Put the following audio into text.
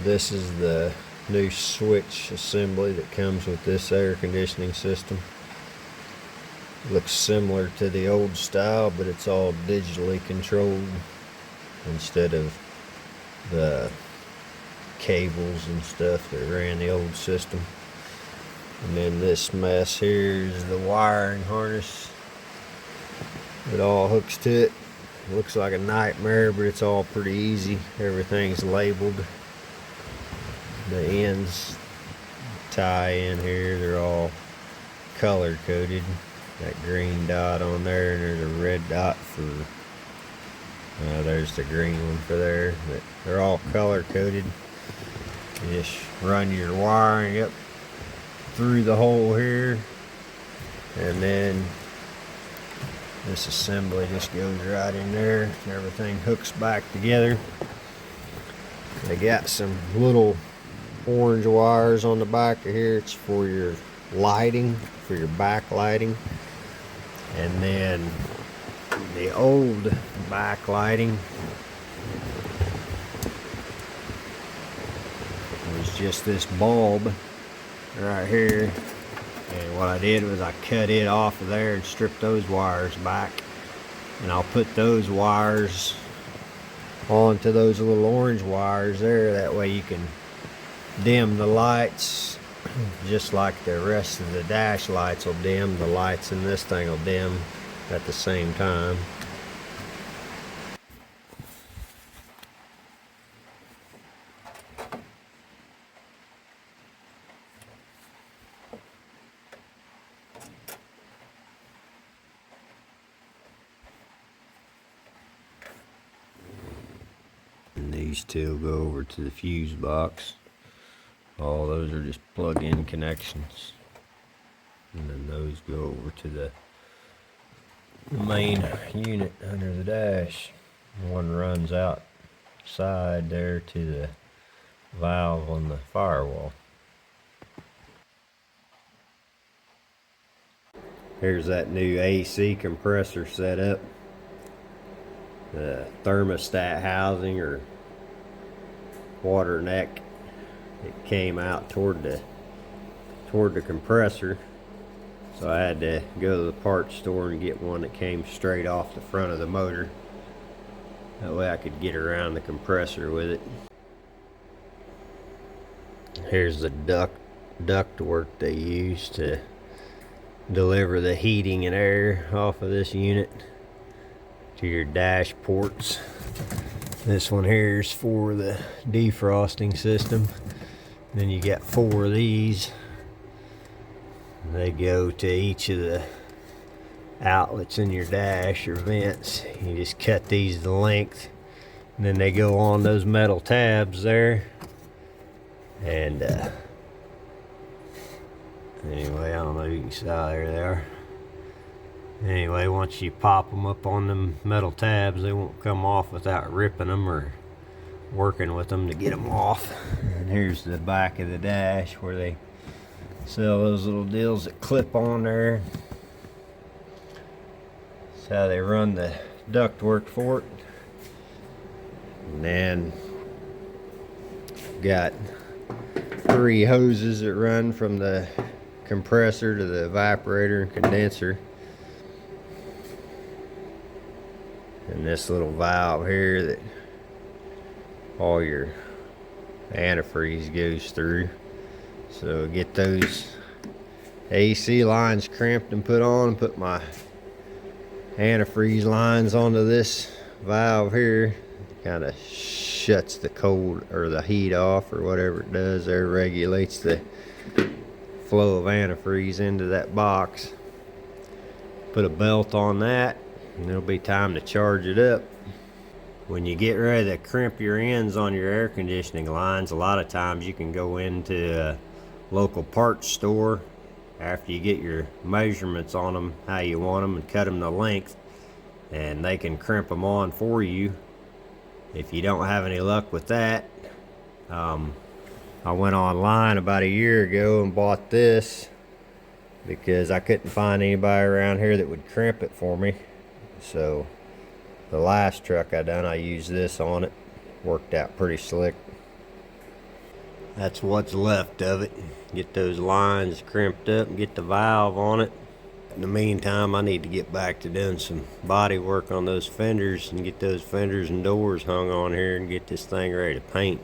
This is the new switch assembly that comes with this air conditioning system. Looks similar to the old style, but it's all digitally controlled instead of the cables and stuff that ran the old system. And then this mess here is the wiring harness. It all hooks to it. Looks like a nightmare, but it's all pretty easy. Everything's labeled. The ends tie in here, they're all color coded. That green dot on there, and there's a red dot for there's the green one for there. But they're all color coded. You just run your wiring up through the hole here, and then this assembly just goes right in there, and everything hooks back together. They got some little orange wires on the back of here. It's for your lighting, for your back lighting. And then the old back lighting was just this bulb right here. And what I did was I cut it off of there and stripped those wires back. And I'll put those wires onto those little orange wires there. That way you can dim the lights just like the rest of the dash lights will dim. The lights in this thing will dim at the same time. And these two go over to the fuse box. All those are just plug-in connections. And then those go over to the main unit under the dash. One runs outside there to the valve on the firewall. Here's that new AC compressor setup. The thermostat housing or water neck, it came out toward the compressor, so I had to go to the parts store and get one that came straight off the front of the motor. That way I could get around the compressor with it. Here's the duct work they use to deliver the heating and air off of this unit to your dash ports. This one here is for the defrosting system. Then you got 4 of these. They go to each of the outlets in your dash or vents. You just cut these to length, and then they go on those metal tabs there. And anyway, I don't know if you can see, there they are. Anyway, once you pop them up on them metal tabs, they won't come off without ripping them or working with them to get them off. And here's the back of the dash where they sell those little deals that clip on there. That's how they run the ductwork for it. And then got 3 hoses that run from the compressor to the evaporator and condenser. And this little valve here that all your antifreeze goes through. So get those AC lines crimped and put on, and put my antifreeze lines onto this valve here. Kind of shuts the cold or the heat off or whatever it does there, regulates the flow of antifreeze into that box. Put a belt on that, and it'll be time to charge it up. When you get ready to crimp your ends on your air conditioning lines, a lot of times you can go into a local parts store after you get your measurements on them, how you want them, and cut them to length, and they can crimp them on for you. If you don't have any luck with that, I went online about a year ago and bought this because I couldn't find anybody around here that would crimp it for me. So the last truck I done, I used this on it. Worked out pretty slick. That's what's left of it. Get those lines crimped up and get the valve on it. In the meantime, I need to get back to doing some body work on those fenders and get those fenders and doors hung on here and get this thing ready to paint.